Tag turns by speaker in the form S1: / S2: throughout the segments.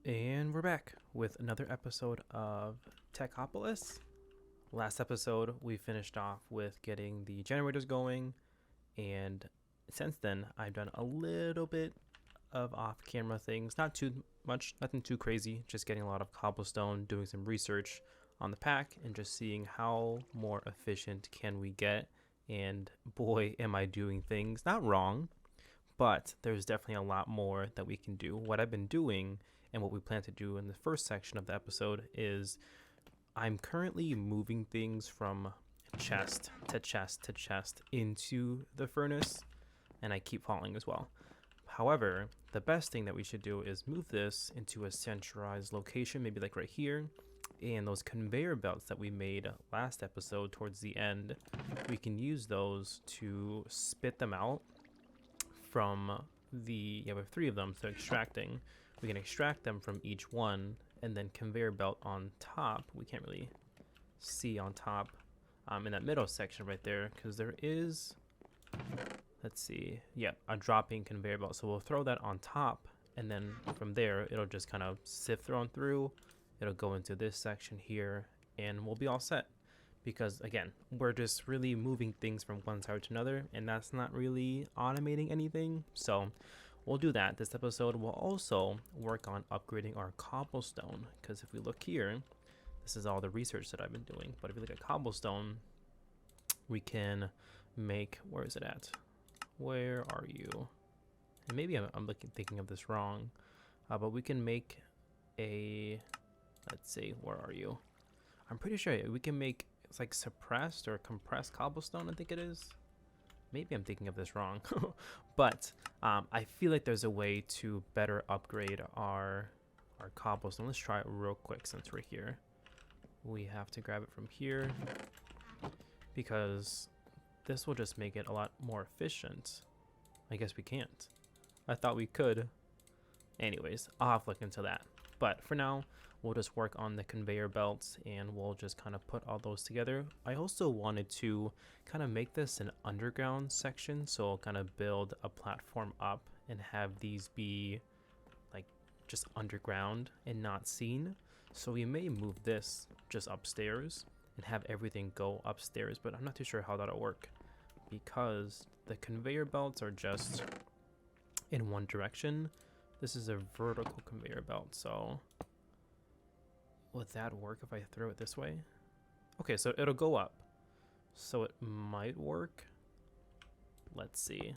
S1: And we're back with another episode of Techopolis. Last episode, we finished off with getting the generators going, and since then, I've done a little bit of off-camera things. Not too much, nothing too crazy, just getting a lot of cobblestone, doing some research on the pack, and just seeing how more efficient can we get. And boy, am I doing things not wrong, but there's definitely a lot more that we can do. What I've been doing and what we plan to do in the first section of the episode is I'm currently moving things from chest to chest to chest into the furnace, and I keep falling as well. However, the best thing that we should do is move this into a centralized location, maybe like right here. And those conveyor belts that we made last episode towards the end, we can use those to spit them out from we have three of them, so extracting. We can extract them from each one, and then conveyor belt on top. We can't really see on top in that middle section right there, because there is, let's see, yeah, a dropping conveyor belt. So we'll throw that on top, and then from there, it'll just kind of sift on through. It'll go into this section here, and we'll be all set. Because again, we're just really moving things from one side to another, and that's not really automating anything. So we'll do that. This episode will also work on upgrading our cobblestone, because if we look here, this is all the research that I've been doing. But if you look at cobblestone, we can make, where is it at? Where are you? And maybe I'm thinking of this wrong, but we can make a, let's see, where are you? I'm pretty sure we can make, it's like suppressed or compressed cobblestone, I think it is. Maybe I'm thinking of this wrong. But I feel like there's a way to better upgrade our cobblestone. Let's try it real quick since we're here. We have to grab it from here, because this will just make it a lot more efficient. I guess we can't. I thought we could. Anyways, I'll have to look into that. But for now, we'll just work on the conveyor belts, and we'll just kind of put all those together. I also wanted to kind of make this an underground section, so I'll kind of build a platform up and have these be like just underground and not seen. So we may move this just upstairs and have everything go upstairs, but I'm not too sure how that'll work, because the conveyor belts are just in one direction. This is a vertical conveyor belt, so would that work if I throw it this way? Okay, so it'll go up, so it might work. Let's see.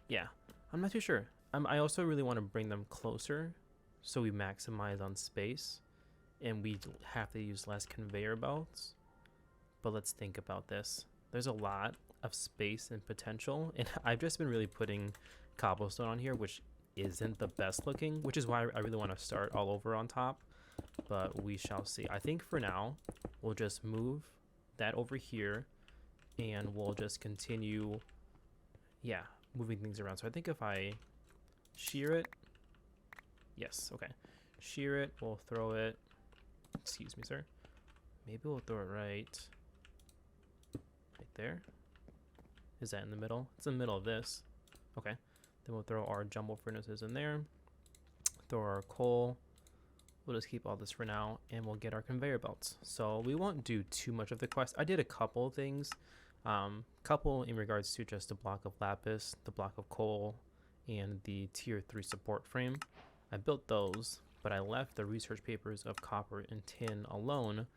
S1: Yeah, I'm not too sure. I also really want to bring them closer so we maximize on space and we have to use less conveyor belts. But let's think about this. There's a lot of space and potential, and I've just been really putting cobblestone on here, which isn't the best looking, which is why I really want to start all over on top, but we shall see. I think for now we'll just move that over here, and we'll just continue, yeah, moving things around. So I think if I shear it, yes, okay, shear it, we'll throw it, excuse me sir, maybe we'll throw it right there. Is that in the middle? It's in the middle of this. Okay. Then we'll throw our jumbo furnaces in there, throw our coal. We'll just keep all this for now, and we'll get our conveyor belts. So we won't do too much of the quest. I did a couple things, couple in regards to just a block of lapis, the block of coal, and the tier 3 support frame. I built those, but I left the research papers of copper and tin alone,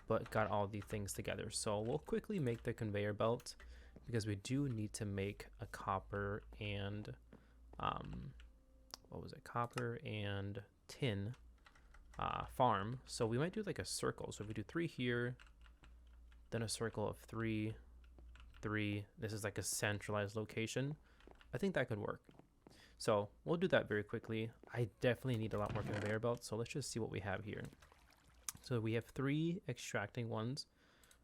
S1: but got all the things together. So we'll quickly make the conveyor belt, because we do need to make a copper and what was it, copper and tin farm. So we might do like a circle. So if we do 3 here, then a circle of 3, 3, this is like a centralized location. I think that could work. So we'll do that very quickly. I definitely need a lot more conveyor belts, so let's just see what we have here. So we have 3 extracting ones.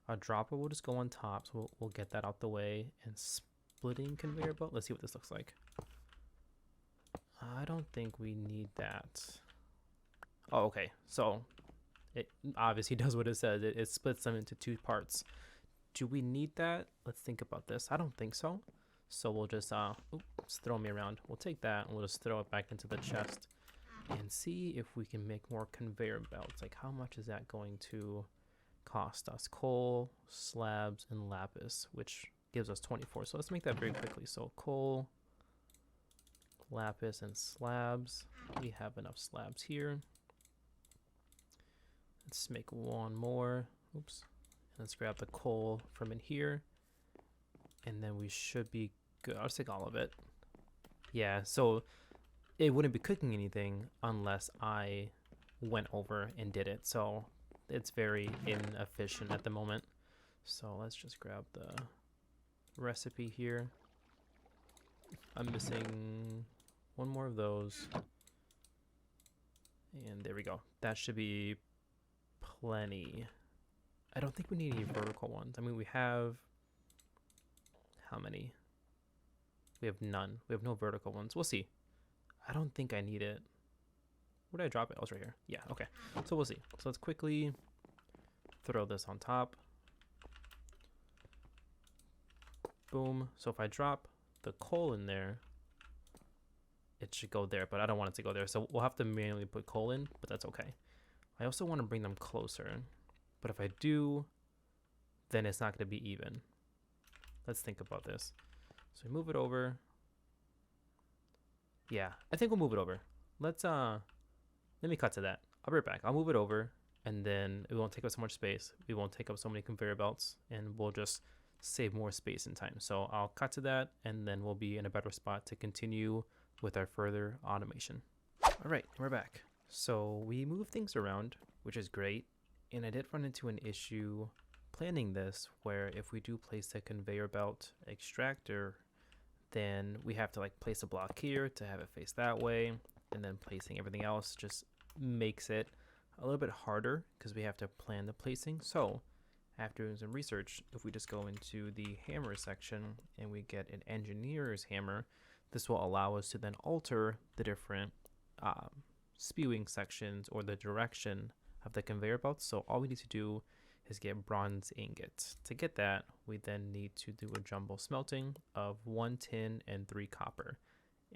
S1: A dropper will just go on top, so we'll get that out the way. And splitting conveyor belt, let's see what this looks like. I don't think we need that. Oh, okay, so it obviously does what it says. It splits them into 2 parts. Do we need that? Let's think about this. I don't think so. So we'll just oops, throw me around. We'll take that and we'll just throw it back into the chest. and see if we can make more conveyor belts. Like, how much is that going to cost us? Coal, slabs, and lapis, which gives us 24. So let's make that very quickly. So coal, lapis, and slabs. We have enough slabs here. Let's make one more. Oops. And let's grab the coal from in here. And then we should be good. I'll just take all of it. Yeah, so it wouldn't be cooking anything unless I went over and did it. So it's very inefficient at the moment. So let's just grab the recipe here. I'm missing one more of those. And there we go. That should be plenty. I don't think we need any vertical ones. I mean, we have... How many? We have none. We have no vertical ones. We'll see. I don't think I need it. Where did I drop it? Oh, it's right here. Yeah, okay. So we'll see. So let's quickly throw this on top. Boom. So if I drop the coal in there, it should go there, but I don't want it to go there. So we'll have to manually put coal in, but that's okay. I also want to bring them closer. But if I do, then it's not going to be even. Let's think about this. So we move it over. Yeah, I think we'll move it over. Let's let me cut to that. I'll be right back. I'll move it over, and then it won't take up so much space. We won't take up so many conveyor belts, and we'll just save more space and time. So I'll cut to that, and then we'll be in a better spot to continue with our further automation. All right, we're back. So we moved things around, which is great. And I did run into an issue planning this where if we do place a conveyor belt extractor, then we have to like place a block here to have it face that way, and then placing everything else just makes it a little bit harder because we have to plan the placing. So after doing some research, if we just go into the hammer section and we get an engineer's hammer, this will allow us to then alter the different spewing sections or the direction of the conveyor belt. So all we need to do is get bronze ingots. To get that, we then need to do a jumbo smelting of 1 tin and 3 copper.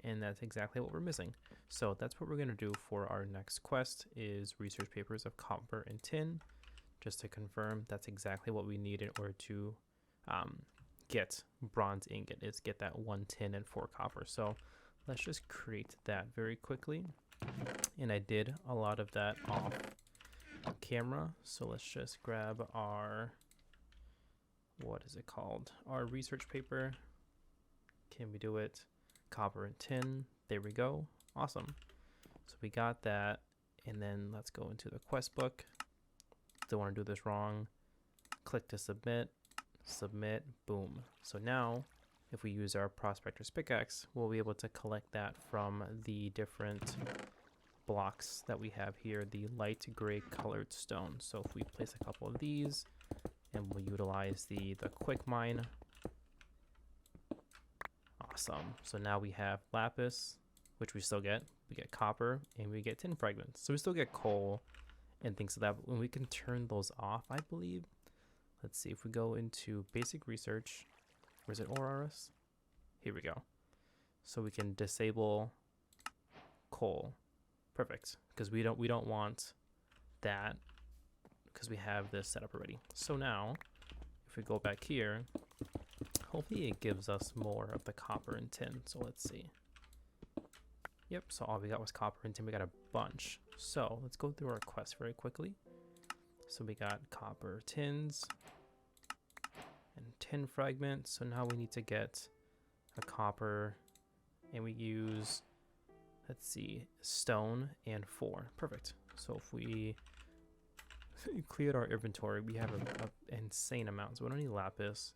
S1: And that's exactly what we're missing. So that's what we're going to do for our next quest, is research papers of copper and tin. Just to confirm, that's exactly what we need in order to get bronze ingot, is get that 1 tin and 4 copper. So let's just create that very quickly. And I did a lot of that off camera. So let's just grab our, what is it called? Our research paper. Can we do it? Copper and tin. There we go. Awesome. So we got that. And then let's go into the quest book. Don't want to do this wrong. Click to submit. Submit. Boom. So now if we use our prospector's pickaxe, we'll be able to collect that from the different blocks that we have here, the light gray colored stone. So if we place a couple of these, and we'll utilize the quick mine. Awesome. So now we have lapis, which we still get. We get copper, and we get tin fragments. So we still get coal and things like that. But when we can turn those off, I believe. Let's see if we go into basic research. Where's it? ORS? Here we go. So we can disable coal. Perfect, because we don't want that because we have this set up already. So now if we go back here, hopefully it gives us more of the copper and tin. So let's see. Yep, so all we got was copper and tin. We got a bunch. So let's go through our quest very quickly. So we got copper tins and tin fragments. So now we need to get a copper, and we use, let's see, stone and 4. Perfect. So if we cleared our inventory, we have a insane amount. So we don't need lapis.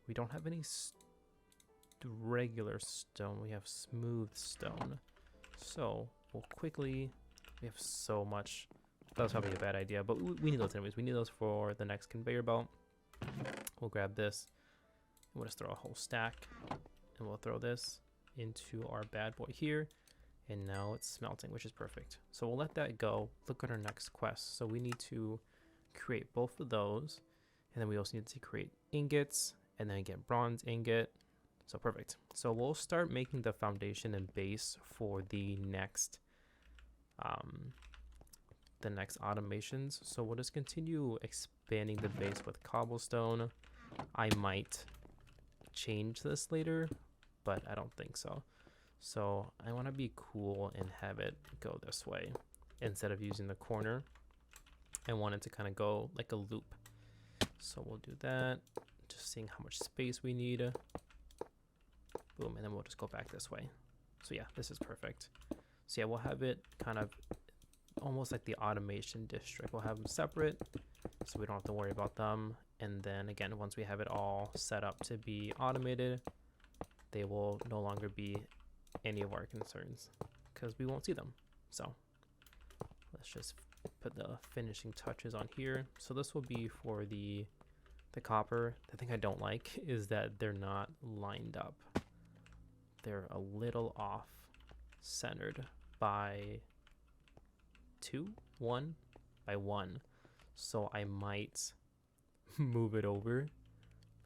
S1: We don't have any regular stone. We have smooth stone. So we'll quickly, we have so much. That was probably a bad idea, but we need those anyways. We need those for the next conveyor belt. We'll grab this. We'll just throw a whole stack, and we'll throw this into our bad boy here. And now it's smelting, which is perfect. So we'll let that go. Look at our next quest. So we need to create both of those. And then we also need to create ingots and then get bronze ingot. So perfect. So we'll start making the foundation and base for the next the next automations. So we'll just continue expanding the base with cobblestone. I might change this later, but I don't think so. So I want to be cool and have it go this way instead of using the corner. I want it to kind of go like a loop. So we'll do that, just seeing how much space we need. Boom, and then we'll just go back this way. So yeah, this is perfect. So yeah, we'll have it kind of almost like the automation district. We'll have them separate so we don't have to worry about them. And then again, once we have it all set up to be automated, they will no longer be any of our concerns because we won't see them. So let's just put the finishing touches on here. So this will be for the copper. The thing I don't like is that they're not lined up. They're a little off centered by 1 by 1. So I might move it over.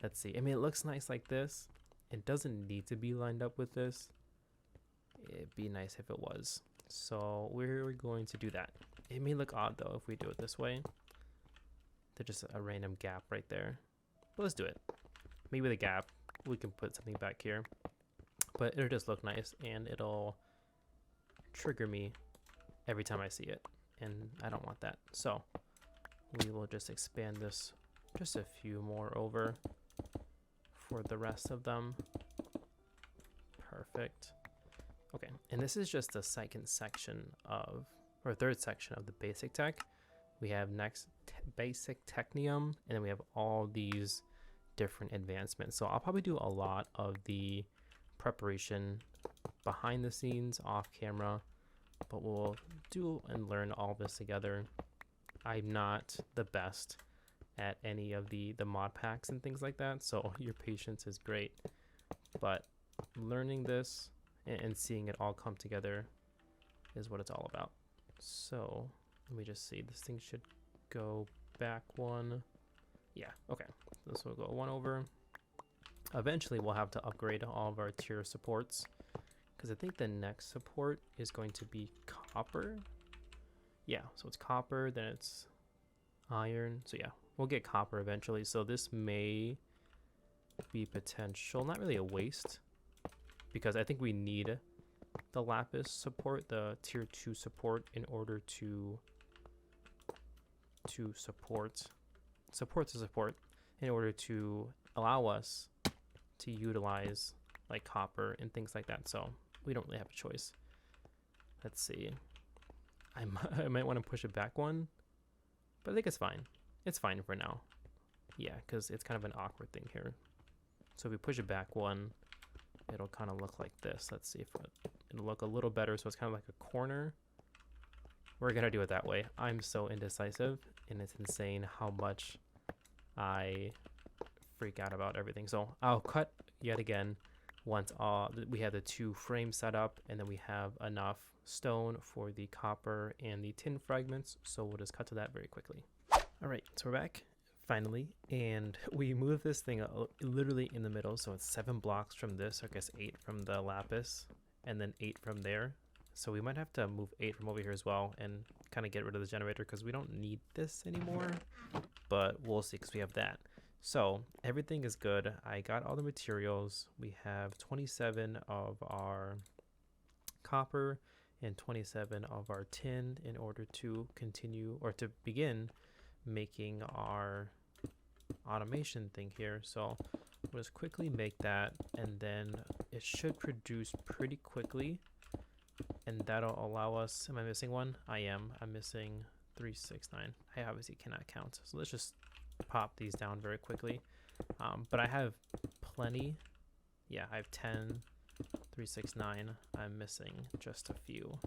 S1: Let's see. I mean, it looks nice like this. It doesn't need to be lined up with this. It'd be nice if it was. So we're going to do that. It may look odd though if we do it this way. There's just a random gap right there. But let's do it. Maybe with a gap, we can put something back here. But it'll just look nice and it'll trigger me every time I see it. And I don't want that. So we will just expand this just a few more over for the rest of them. Perfect. Okay, and this is just the second section of, or third section of the basic tech. We have next basic technium, and then we have all these different advancements. So I'll probably do a lot of the preparation behind the scenes, off camera, but we'll do and learn all this together. I'm not the best at any of the mod packs and things like that, so your patience is great. But learning this and seeing it all come together is what it's all about. So let me just see, this thing should go back one. Yeah, okay, this will go one over. Eventually we'll have to upgrade all of our tier supports because I think the next support is going to be copper. Yeah, so it's copper, then it's iron. So yeah, we'll get copper eventually. So this may be potential, not really a waste, because I think we need the lapis support, the tier 2 support, in order to support the support, in order to allow us to utilize like copper and things like that. So we don't really have a choice. Let's see. I might want to push it back one, but I think it's fine. It's fine for now. Yeah, because it's kind of an awkward thing here. So if we push it back one, it'll kind of look like this. Let's see if it'll look a little better. So it's kind of like a corner. We're going to do it that way. I'm so indecisive, and it's insane how much I freak out about everything. So I'll cut yet again once we have the 2 frames set up, and then we have enough stone for the copper and the tin fragments. So we'll just cut to that very quickly. All right, so we're back finally, and we move this thing literally in the middle. So it's 7 blocks from this, I guess 8 from the lapis, and then 8 from there. So we might have to move 8 from over here as well and kind of get rid of the generator because we don't need this anymore, but we'll see because we have that. So everything is good. I got all the materials. We have 27 of our copper and 27 of our tin in order to continue or to begin making our automation thing here. So we'll just quickly make that, and then it should produce pretty quickly, and that'll allow us. Am I missing one? I am. I'm missing 369. I obviously cannot count, so let's just pop these down very quickly. But I have plenty. Yeah, I have 10, 369. I'm missing just a few.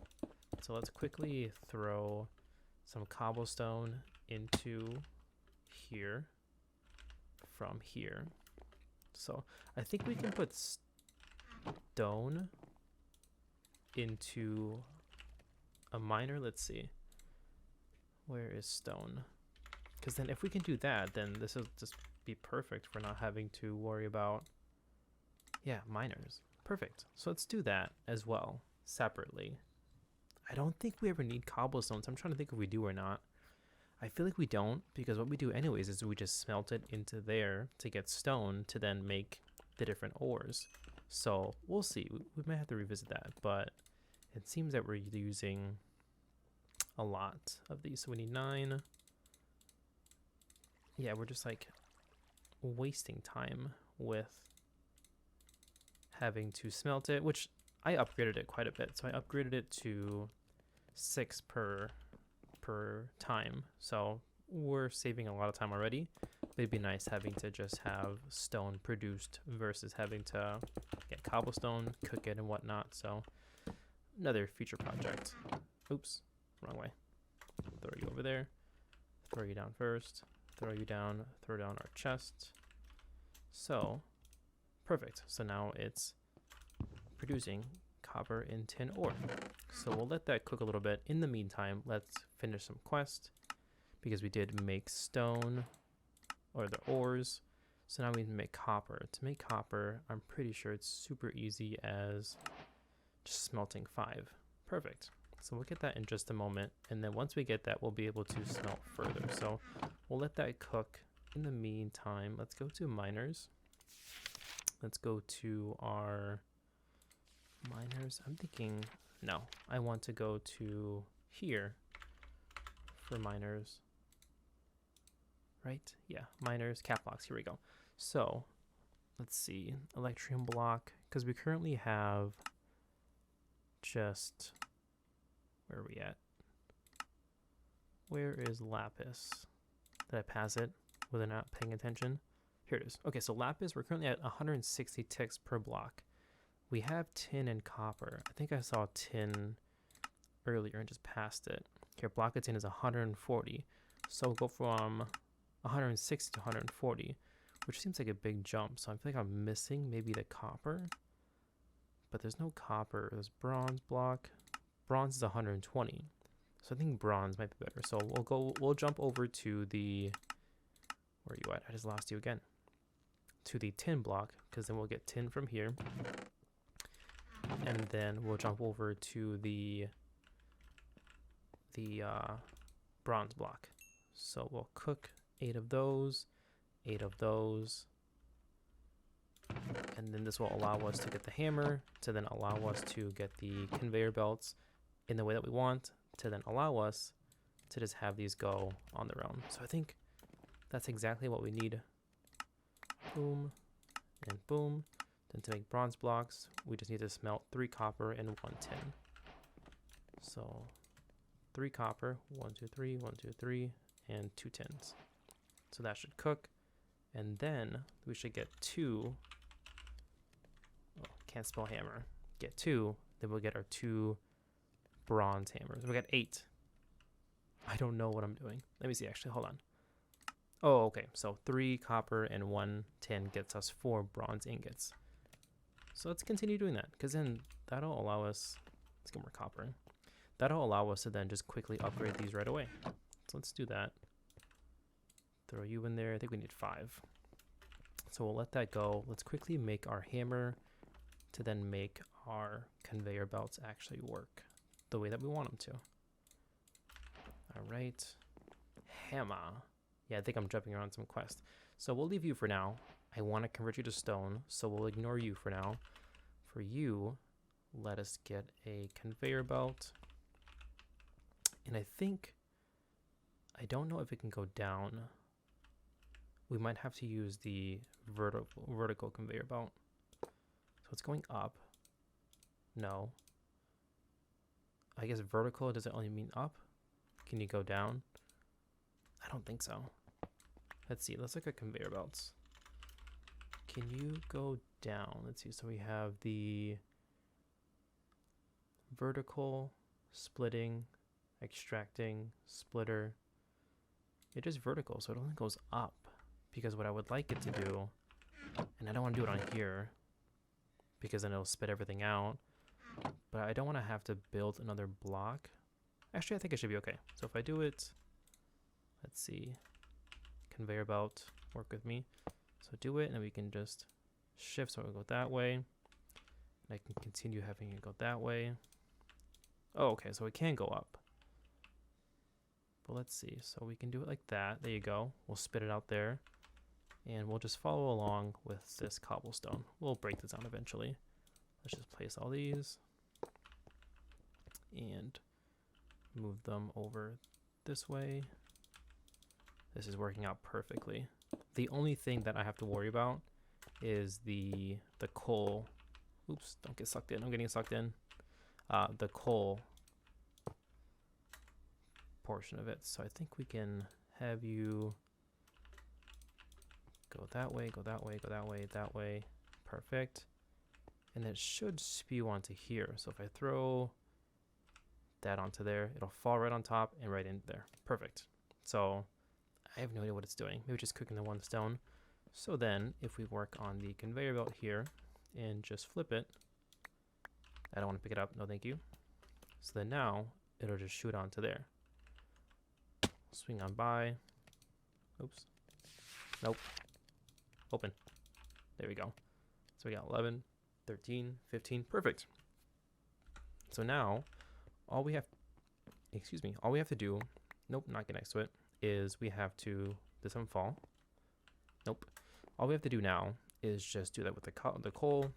S1: So let's quickly throw some cobblestone into here from here. So I think we can put stone into a miner. Let's see, where is stone? Because then if we can do that, then this will just be perfect for not having to worry about, yeah, miners. Perfect. So let's do that as well separately. I don't think we ever need cobblestones. I'm trying to think if we do or not. I feel like we don't, because what we do anyways is we just smelt it into there to get stone to then make the different ores. So we'll see. We might have to revisit that, but it seems that we're using a lot of these. So we need 9. Yeah, we're just like wasting time with having to smelt it, which I upgraded it quite a bit. So I upgraded it to 6 per time. So we're saving a lot of time already. But it'd be nice having to just have stone produced versus having to get cobblestone, cook it and whatnot. So another future project. Oops, wrong way. Throw you over there. Throw you down first. Throw you down. Throw down our chest. So perfect. So now it's producing copper and tin ore. So we'll let that cook a little bit. In the meantime, let's finish some quests because we did make stone or the ores. So now we need to make copper. To make copper, I'm pretty sure it's super easy as just smelting 5. Perfect. So we'll get that in just a moment. And then once we get that, we'll be able to smelt further. So we'll let that cook. In the meantime, let's go to miners. Let's go to our miners. I'm thinking, no, I want to go to here for miners. Right? Yeah, miners, cap blocks. Here we go. So let's see, electrium block, because we currently have just, where are we at? Where is lapis? Did I pass it? Was I not paying attention? Here it is. Okay, so lapis, we're currently at 160 ticks per block. We have tin and copper. I think I saw tin earlier and just passed it. Here, block of tin is 140. So we'll go from 160 to 140, which seems like a big jump. So I feel like I'm missing maybe the copper, but there's no copper. There's bronze block. Bronze is 120. So I think bronze might be better. So we'll jump over to the, where are you at? I just lost you again. To the tin block, because then we'll get tin from here. And then we'll jump over to the bronze block. So we'll cook 8 of those, 8 of those. And then this will allow us to get the hammer, to then allow us to get the conveyor belts in the way that we want, to then allow us to just have these go on their own. So I think that's exactly what we need. Boom and boom. Then to make bronze blocks, we just need to smelt 3 copper and 1 tin. So 3 copper, 1, 2, 3, 1, 2, 3, and 2 tins. So that should cook. And then we should get 2. Oh, can't spell hammer. Get 2. Then we'll get our 2 bronze hammers. We got 8. I don't know what I'm doing. Let me see, actually, hold on. Oh, okay. So 3 copper and 1 tin gets us 4 bronze ingots. So let's continue doing that, because then that'll allow us, let's get more copper. That'll allow us to then just quickly upgrade these right away. So let's do that. Throw you in there. I think we need 5. So we'll let that go. Let's quickly make our hammer to then make our conveyor belts actually work the way that we want them to. All right. Hammer. Yeah, I think I'm jumping around some quest. So we'll leave you for now. I want to convert you to stone, so we'll ignore you for now. For you, let us get a conveyor belt. And I think, I don't know if it can go down. We might have to use the vertical conveyor belt. So it's going up. No. I guess vertical, does it only mean up? Can you go down? I don't think so. Let's see, let's look at conveyor belts. Can you go down? Let's see, so we have the vertical, splitting, extracting, splitter. It is vertical, so it only goes up. Because what I would like it to do, and I don't want to do it on here, because then it'll spit everything out, but I don't want to have to build another block. Actually, I think it should be okay. So if I do it, let's see, conveyor belt, work with me. So do it, and then we can just shift so it'll go that way. And I can continue having it go that way. Oh, okay, so it can go up. But let's see. So we can do it like that. There you go. We'll spit it out there. And we'll just follow along with this cobblestone. We'll break this down eventually. Let's just place all these. And move them over this way. This is working out perfectly. The only thing that I have to worry about is the coal. Oops, don't get sucked in. I'm getting sucked in. The coal portion of it. So I think we can have you go that way, go that way, go that way, that way. Perfect. And it should spew onto here. So if I throw that onto there, it'll fall right on top and right in there. Perfect. So I have no idea what it's doing. Maybe just cooking the one stone. So then if we work on the conveyor belt here and just flip it, I don't want to pick it up. No, thank you. So then now it'll just shoot onto there. Swing on by. Oops. Nope. Open. There we go. So we got 11, 13, 15. Perfect. So now all we have to do, nope, not get next to it, is we have to, this one fall. Nope. All we have to do now is just do that with the coal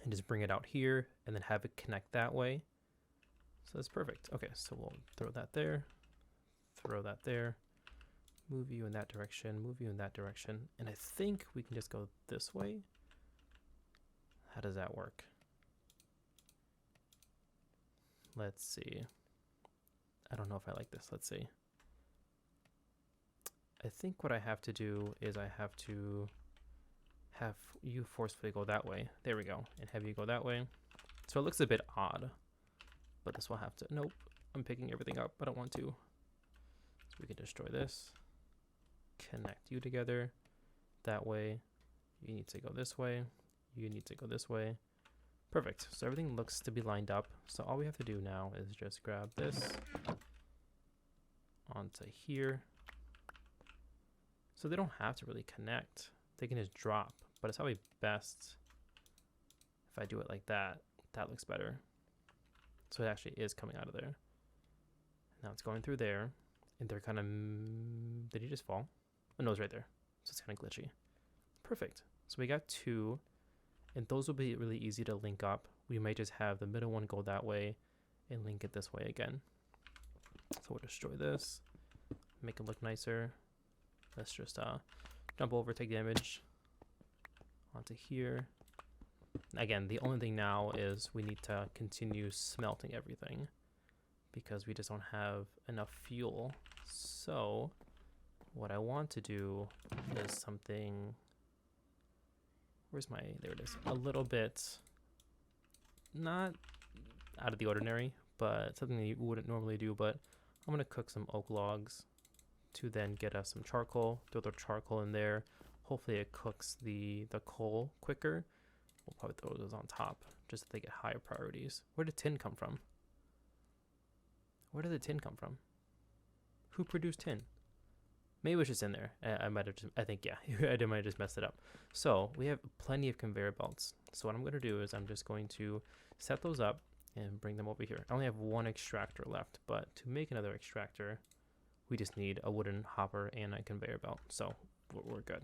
S1: and just bring it out here and then have it connect that way. So that's perfect. Okay, so we'll throw that there, throw that there, move you in that direction, move you in that direction. And I think we can just go this way. How does that work? Let's see. I don't know if I like this. Let's see. I think what I have to do is I have to have you forcefully go that way. There we go. And have you go that way. So it looks a bit odd, but this will have to, nope, I'm picking everything up. I don't want to. So we can destroy this, connect you together that way. You need to go this way. You need to go this way. Perfect. So everything looks to be lined up. So all we have to do now is just grab this onto here. So they don't have to really connect. They can just drop, but it's probably best if I do it like that. That looks better. So it actually is coming out of there. Now it's going through there, and they're kind of, did he just fall? Oh no, it's right there. So it's kind of glitchy. Perfect. So we got two, and those will be really easy to link up. We might just have the middle one go that way and link it this way again. So we'll destroy this, make it look nicer. Let's just jump over, take damage onto here. Again, the only thing now is we need to continue smelting everything because we just don't have enough fuel. So what I want to do is something, where's my, there it is, a little bit not out of the ordinary, but something that you wouldn't normally do. But I'm going to cook some oak logs to then get us some charcoal, throw the charcoal in there. Hopefully it cooks the coal quicker. We'll probably throw those on top just so they get higher priorities. Where did tin come from? Where did the tin come from? Who produced tin? Maybe it was just in there. I might have just, I think, yeah, I might have just messed it up. So we have plenty of conveyor belts. So what I'm going to do is I'm just going to set those up and bring them over here. I only have one extractor left, but to make another extractor, we just need a wooden hopper and a conveyor belt. So we're good.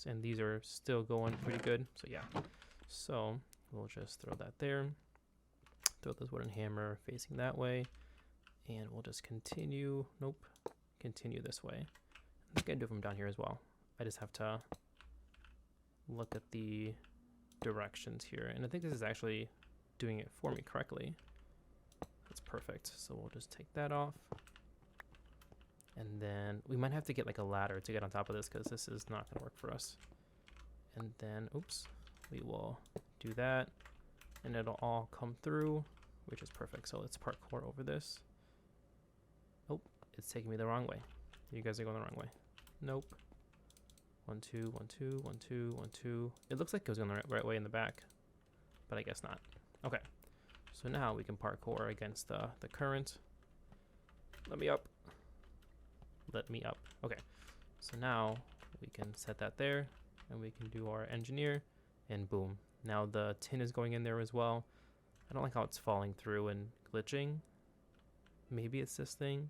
S1: And these are still going pretty good. So yeah. So we'll just throw that there. Throw this wooden hammer facing that way. And we'll just continue. Nope. Continue this way. I think I can do it from down here as well. I just have to look at the directions here. And I think this is actually doing it for me correctly. That's perfect. So we'll just take that off. And then we might have to get like a ladder to get on top of this because this is not going to work for us. And then, oops, we will do that. And it'll all come through, which is perfect. So let's parkour over this. Oh, it's taking me the wrong way. You guys are going the wrong way. Nope. 1, 2, 1, 2, 1, 2, 1, 2. It looks like it was going the right way in the back, but I guess not. Okay. So now we can parkour against the current. Let me up. Let me up. Okay. So now we can set that there and we can do our engineer and boom. Now the tin is going in there as well. I don't like how it's falling through and glitching. Maybe it's this thing,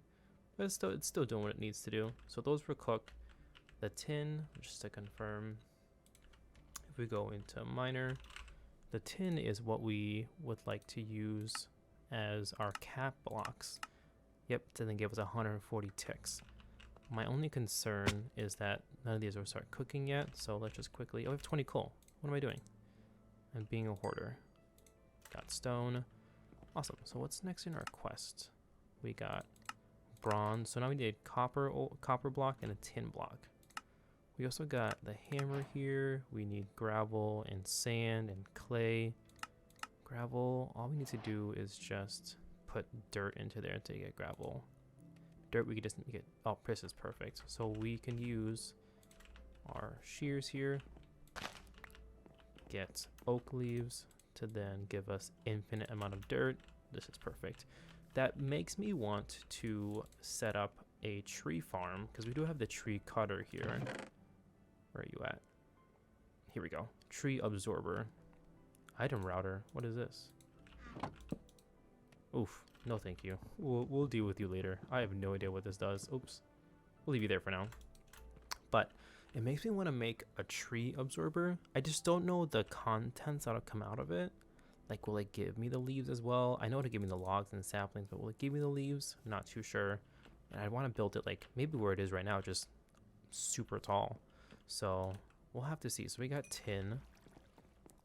S1: but it's still doing what it needs to do. So those were cooked. The tin, just to confirm, if we go into miner, the tin is what we would like to use as our cap blocks. Yep, it didn't give us 140 ticks. My only concern is that none of these will start cooking yet, so let's just quickly... Oh, we have 20 coal. What am I doing? I'm being a hoarder. Got stone. Awesome. So what's next in our quest? We got bronze. So now we need copper block and a tin block. We also got the hammer here. We need gravel and sand and clay. Gravel, all we need to do is just put dirt into there to get gravel. Dirt we can just get, oh, this is perfect. So we can use our shears here, get oak leaves to then give us infinite amount of dirt. This is perfect. That makes me want to set up a tree farm because we do have the tree cutter here. Where are you at? Here we go. Tree absorber. Item router. What is this? Oof. No, thank you. We'll deal with you later. I have no idea what this does. Oops. We'll leave you there for now. But it makes me want to make a tree absorber. I just don't know the contents that'll come out of it. Like, will it give me the leaves as well? I know it'll give me the logs and saplings, but will it give me the leaves? I'm not too sure. And I want to build it like maybe where it is right now, just super tall. So we'll have to see. So we got tin,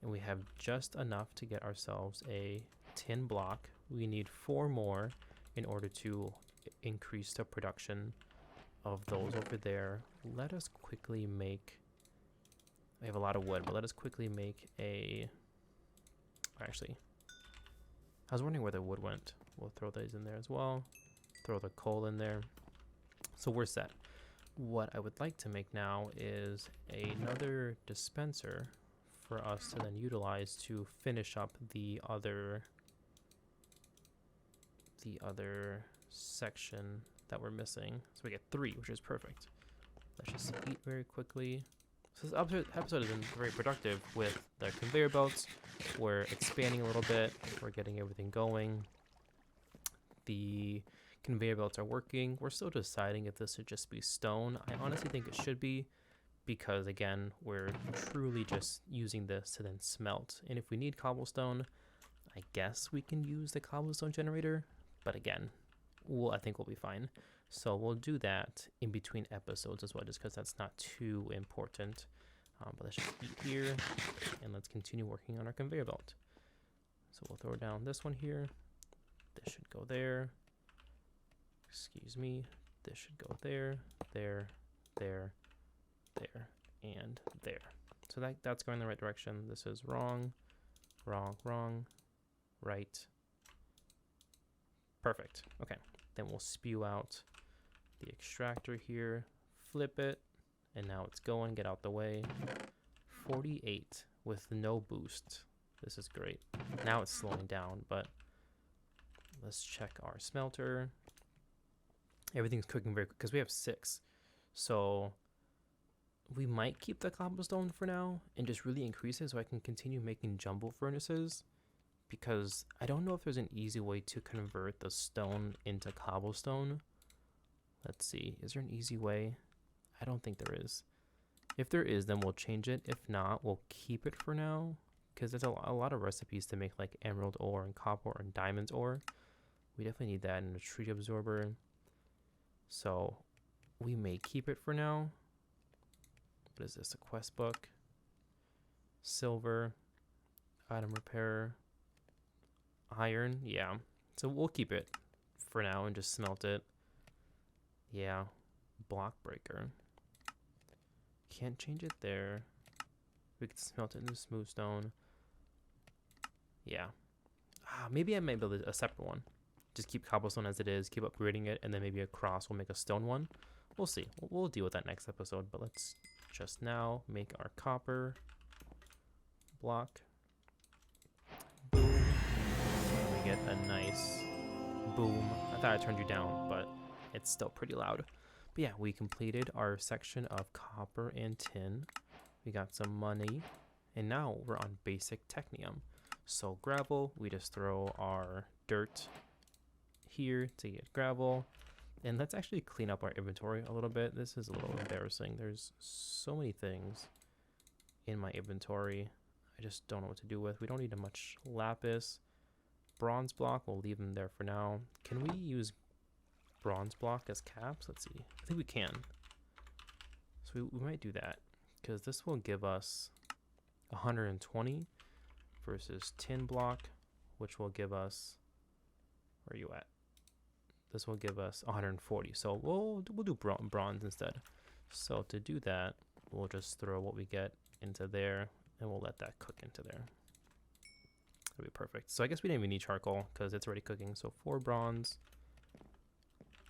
S1: and we have just enough to get ourselves a tin block. We need 4 more in order to increase the production of those over there. Let us quickly make, I have a lot of wood, but let us quickly make a, actually, I was wondering where the wood went. We'll throw those in there as well. Throw the coal in there. So we're set. What I would like to make now is another dispenser for us to then utilize to finish up the other section that we're missing. So we get 3, which is perfect. Let's just eat very quickly. So this episode has been very productive with the conveyor belts. We're expanding a little bit. We're getting everything going. The conveyor belts are working. We're still deciding if this should just be stone. I honestly think it should be, because again, we're truly just using this to then smelt. And if we need cobblestone, I guess we can use the cobblestone generator. But again, I think we'll be fine. So we'll do that in between episodes as well, just because that's not too important. But let's just eat here, and let's continue working on our conveyor belt. So we'll throw down this one here. This should go there. Excuse me. This should go there, there, there, there, and there. So that's going in the right direction. This is wrong, wrong, wrong, right. Perfect. Okay. Then we'll spew out the extractor here, flip it, and now it's going. Get out the way. 48 with no boost. This is great. Now it's slowing down, but let's check our smelter. Everything's cooking very quick because we have 6. So we might keep the cobblestone for now and just really increase it so I can continue making jumbo furnaces, because I don't know if there's an easy way to convert the stone into cobblestone. Let's see. Is there an easy way? I don't think there is. If there is, then we'll change it. If not, we'll keep it for now, because there's a lot of recipes to make like emerald ore and copper and diamonds ore. We definitely need that in a tree absorber. So we may keep it for now. What is this? A quest book. Silver. Item repairer. Iron. Yeah. So we'll keep it for now and just smelt it. Yeah. Block breaker. Can't change it there. We can smelt it into smooth stone. Yeah. Maybe I might build a separate one. Just keep cobblestone as it is, keep upgrading it, and then maybe across we'll make a stone one. We'll see. We'll deal with that next episode, but let's just now make our copper block. Boom. And we get a nice boom. I thought I turned you down, but it's still pretty loud. But yeah, we completed our section of copper and tin. We got some money, and now we're on basic technium. So gravel, we just throw our dirt here to get gravel. And let's actually clean up our inventory a little bit. This is a little embarrassing. There's so many things in my inventory I just don't know what to do with. We don't need much lapis. Bronze block, we'll leave them there for now. Can we use bronze block as caps? Let's see. I think we can. So we might do that, because this will give us 120 versus tin block, which will give us, where are you at? This will give us 140. So we'll do bronze instead. So to do that, we'll just throw what we get into there, and we'll let that cook into there. That'll be perfect. So I guess we didn't even need charcoal because it's already cooking. So 4 bronze.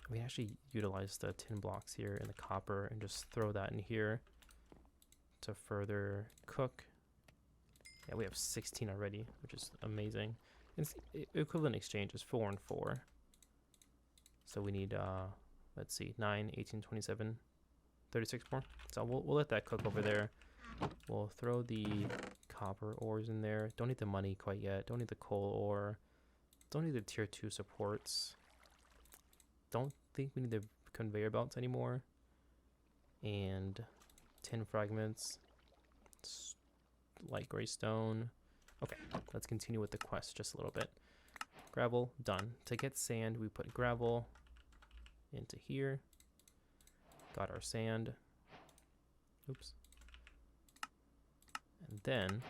S1: We actually utilize the tin blocks here and the copper and just throw that in here to further cook. Yeah, we have 16 already, which is amazing. And equivalent exchange is 4 and 4. So we need, let's see, 9, 18, 27, 36 more. So we'll let that cook over there. We'll throw the copper ores in there. Don't need the money quite yet. Don't need the coal ore. Don't need the tier 2 supports. Don't think we need the conveyor belts anymore. And tin fragments. Light gray stone. Okay, let's continue with the quest just a little bit. Gravel, done. To get sand, we put gravel into here. Got our sand. Oops. And then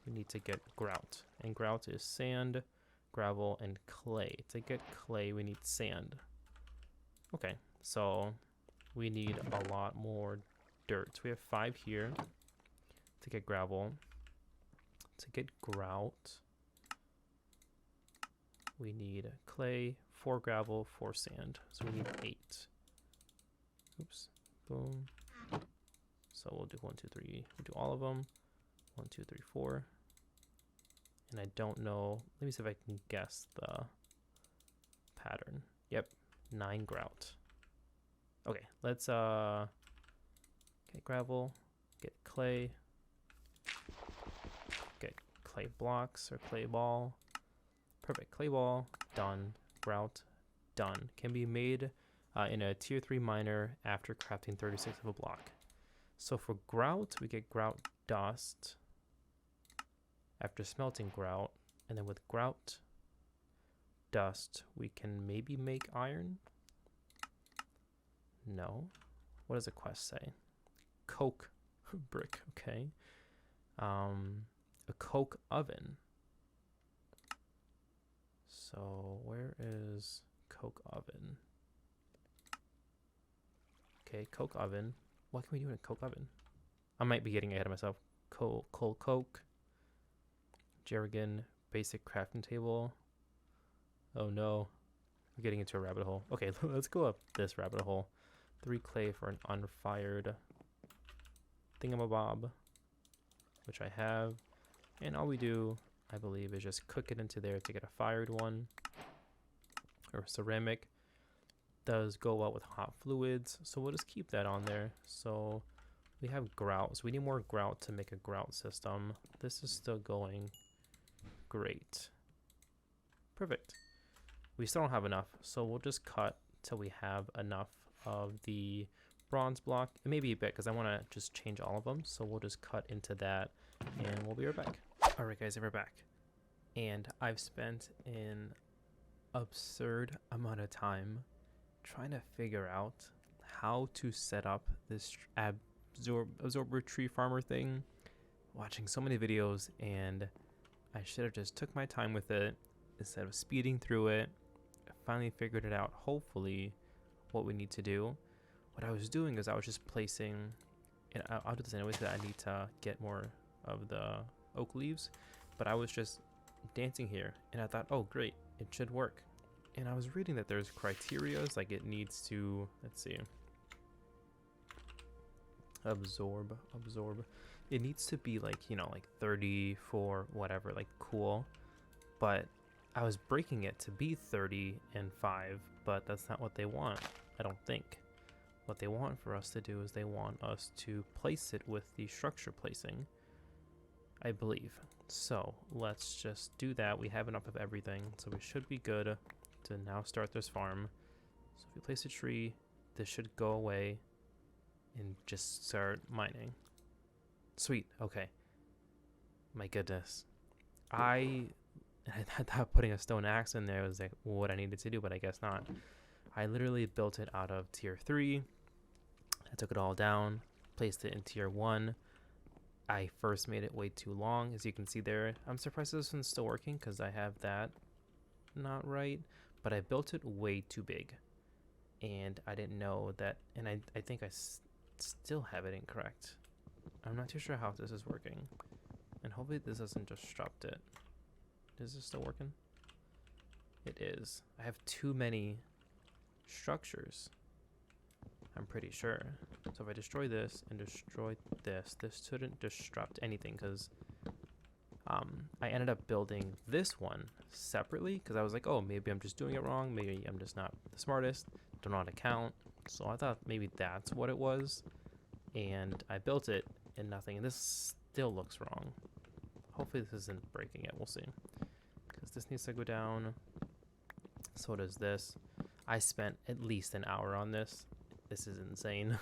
S1: we need to get grout. And grout is sand, gravel, and clay. To get clay, we need sand. Okay, so we need a lot more dirt. So we have 5 here to get gravel. To get grout, we need clay, 4 gravel, 4 sand. So we need 8. Oops. Boom. So we'll do 1, 2, 3. We'll do all of them. 1, 2, 3, 4. And I don't know. Let me see if I can guess the pattern. Yep. 9 grout. Okay, let's get gravel, get clay, get clay blocks or clay ball. Perfect. Clay ball, done. Grout, done. Can be made in a tier 3 miner after crafting 36 of a block. So for grout, we get grout dust after smelting grout, and then with grout dust, we can maybe make iron. No. What does the quest say? Coke brick. Okay. A coke oven. So where is coke oven? Okay, coke oven. What can we do in a coke oven? I might be getting ahead of myself. Coal coke. Jerrigan. Basic crafting table. Oh no. We're getting into a rabbit hole. Okay, let's go up this rabbit hole. 3 clay for an unfired thingamabob, which I have. And all we do, I believe, is just cook it into there to get a fired one. Or ceramic. Does go well with hot fluids, so we'll just keep that on there. So we have grout, so we need more grout to make a grout system. This is still going great. Perfect. We still don't have enough, so we'll just cut till we have enough of the bronze block. It may be a bit because I want to just change all of them, so we'll just cut into that and we'll be right back. All right guys, we're back, and I've spent an absurd amount of time trying to figure out how to set up this absorber tree farmer thing, watching so many videos, and I should have just took my time with it instead of speeding through it. I finally figured it out, hopefully, what we need to do. What I was doing is I was just placing, and I'll do this anyways because I need to get more of the oak leaves, but I was just dancing here and I thought, oh great, it should work. And I was reading that there's criterias, like it needs to, let's see, absorb. It needs to be like, you know, like 34, whatever, like cool. But I was breaking it to be 30 and 5, but that's not what they want, I don't think. What they want for us to do is they want us to place it with the structure placing. I believe. So let's just do that. We have enough of everything, so we should be good to now start this farm. So if we place a tree, this should go away and just start mining. Sweet. Okay. My goodness. I thought putting a stone axe in there was like what I needed to do, but I guess not. I literally built it out of tier 3. I took it all down, placed it in tier 1. I first made it way too long, as you can see there. I'm surprised this one's still working because I have that not right, but I built it way too big. And I didn't know that, and I think I still have it incorrect. I'm not too sure how this is working. And hopefully this doesn't disrupt it. Is this still working? It is. I have too many structures, I'm pretty sure. So if I destroy this and destroy this, this shouldn't disrupt anything because I ended up building this one separately because I was like, oh, maybe I'm just doing it wrong. Maybe I'm just not the smartest. Don't know how to count. So I thought maybe that's what it was. And I built it and nothing. And this still looks wrong. Hopefully this isn't breaking it. We'll see. Because this needs to go down. So does this. I spent at least an hour on this. This is insane.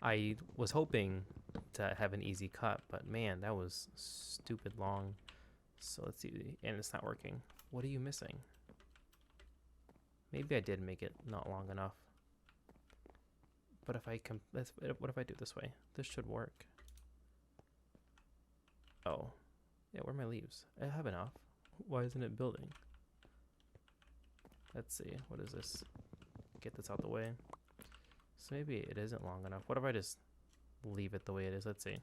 S1: I was hoping to have an easy cut, but man, that was stupid long. So let's see. And it's not working. What are you missing? Maybe I did make it not long enough. But if I what if I do it this way? This should work. Oh. Yeah, where are my leaves? I have enough. Why isn't it building? Let's see. What is this? Get this out the way. So maybe it isn't long enough. What if I just leave it the way it is? Let's see.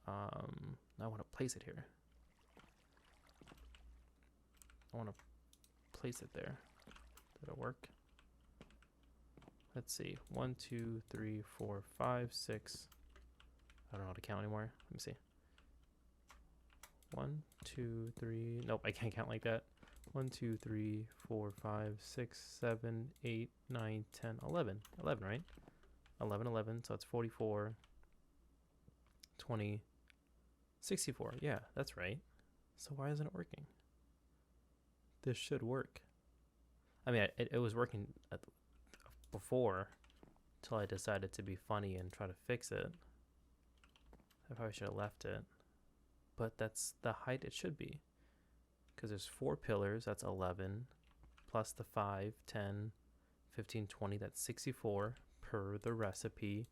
S1: I want to place it here. I want to place it there. Did it work? Let's see. 1, 2, 3, 4, 5, 6. I don't know how to count anymore. Let me see. 1, 2, 3. Nope, I can't count like that. 1, 2, 3, 4, 5, 6, 7, 8, 9, 10, 11. 11, right? 11, 11. So that's 44, 20, 64. Yeah, that's right. So why isn't it working? This should work. I mean, it was working before until I decided to be funny and try to fix it. I probably should have left it. But that's the height it should be. Because there's 4 pillars, that's 11. Plus the 5, 10, 15, 20, that's 64 per the recipe.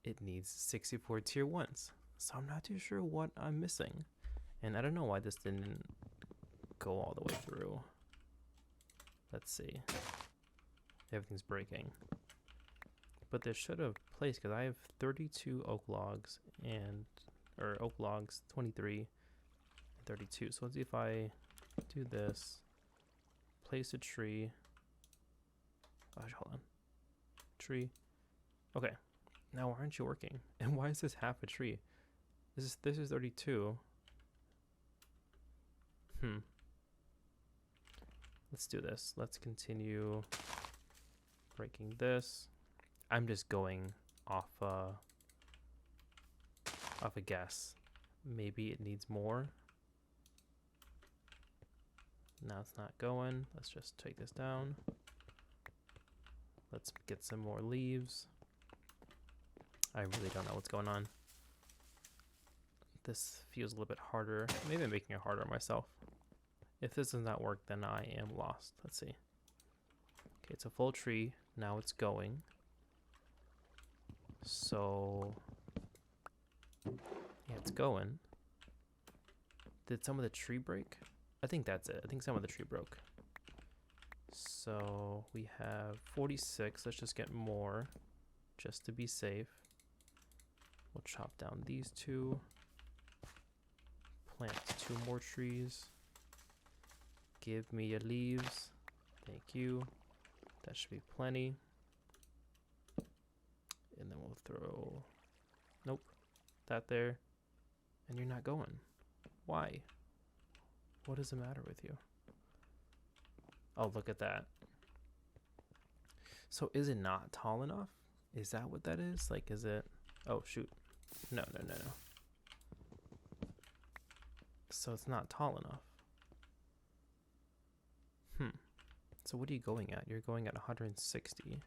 S1: It needs 64 tier 1s. So I'm not too sure what I'm missing. And I don't know why this didn't go all the way through. Let's see. Everything's breaking. But this should have placed because I have 32 oak logs or oak logs, 23 and 32. So let's see if I do this. Place a tree. Gosh, hold on. Tree. Okay. Now why aren't you working? And why is this half a tree? This is 32. Let's do this. Let's continue breaking this. I'm just going off a guess. Maybe it needs more. Now it's not going. Let's just take this down. Let's get some more leaves. I really don't know what's going on. This feels a little bit harder. Maybe I'm making it harder on myself. If this does not work, then I am lost. Let's see. Okay, it's a full tree. Now it's going. So, yeah, it's going. Did some of the tree break? I think that's it. I think some of the tree broke. So we have 46. Let's just get more just to be safe. We'll chop down these 2. Plant 2 more trees. Give me your leaves. Thank you. That should be plenty. And then we'll throw, nope, that there. And you're not going. Why? What is the matter with you? Oh, look at that. So is it not tall enough? Is that what that is? Like, is it, oh shoot. No. So it's not tall enough. So what are you going at? You're going at 160.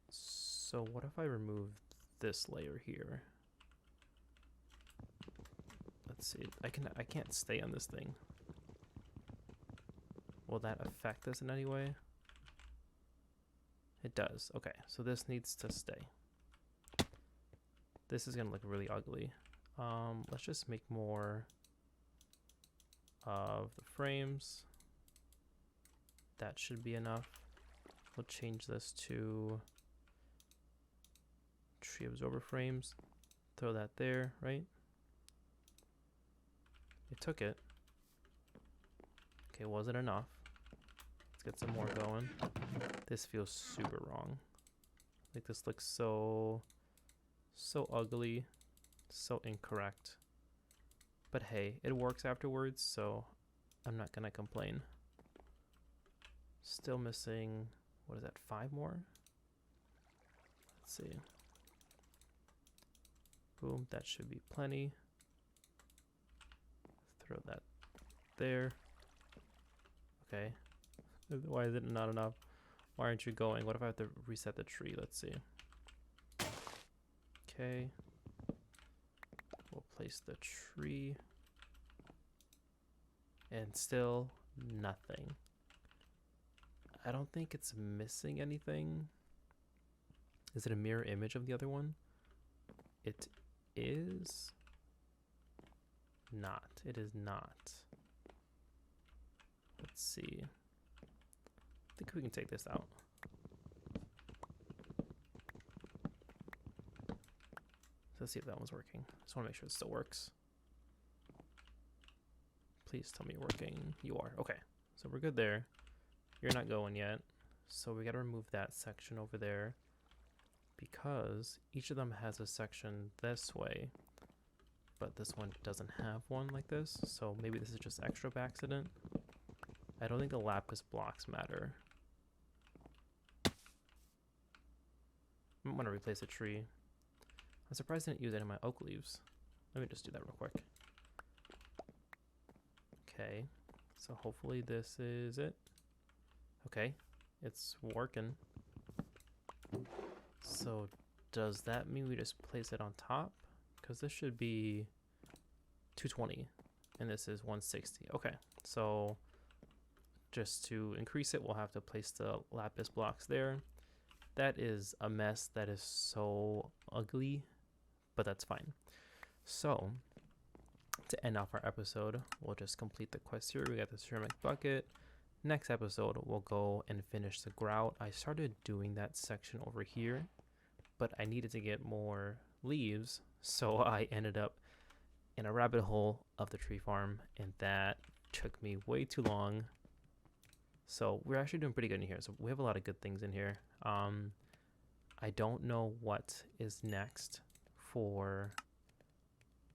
S1: So what if I remove this layer here? Let's see. I can't stay on this thing. Will that affect this in any way? It does. Okay, so this needs to stay. This is gonna look really ugly. Let's just make more of the frames. That should be enough. We'll change this to tree absorber frames. Throw that there, right? It took it. Okay, was it enough? Let's get some more going. This feels super wrong. Like this looks so ugly, so incorrect. But hey, it works afterwards, so I'm not gonna complain. Still missing, what is that, 5 more? Let's see. Boom, that should be plenty. Throw that there. Okay. Why is it not enough? Why aren't you going? What if I have to reset the tree? Let's see. Okay. We'll place the tree. And still nothing. I don't think it's missing anything. Is it a mirror image of the other one? It is not. It is not. Let's see. I think we can take this out. Let's see if that one's working. Just want to make sure it still works. Please tell me you're working. You are. Okay. So we're good there. You're not going yet. So we got to remove that section over there because each of them has a section this way, but this one doesn't have one like this. So maybe this is just extra by accident. I don't think the lapis blocks matter. I want to replace a tree. I'm surprised I didn't use any of my oak leaves. Let me just do that real quick. Okay, so hopefully this is it. Okay, it's working. So does that mean we just place it on top? Because this should be 220 and this is 160. Okay, so just to increase it, we'll have to place the lapis blocks there. That is a mess. That is so ugly, but that's fine. So to end off our episode, we'll just complete the quest here. We got the ceramic bucket. Next episode, we'll go and finish the grout. I started doing that section over here, but I needed to get more leaves, so I ended up in a rabbit hole of the tree farm, and that took me way too long. So we're actually doing pretty good in here. So we have a lot of good things in here. I don't know what is next for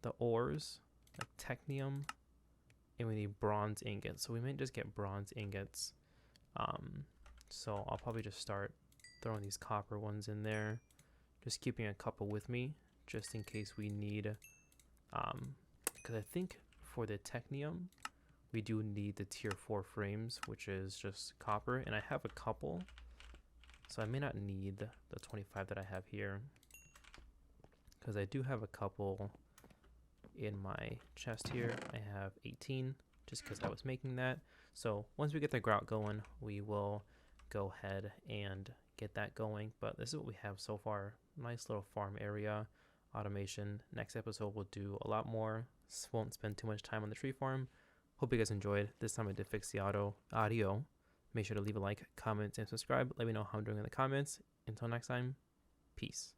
S1: the ores, like technium, and we need bronze ingots. So we might just get bronze ingots. So I'll probably just start throwing these copper ones in there, just keeping a couple with me just in case we need, because I think for the technium we do need the tier 4 frames, which is just copper, and I have a couple, so I may not need the 25 that I have here, because I do have a couple in my chest here. I have 18 just because I was making that. So once we get the grout going, we will go ahead and get that going. But this is what we have so far. Nice little farm area automation. Next episode we'll do a lot more. Won't spend too much time on the tree farm. Hope you guys enjoyed. This time I did fix the audio. Make sure to leave a like, comment, and subscribe. Let me know how I'm doing in the comments. Until next time, peace.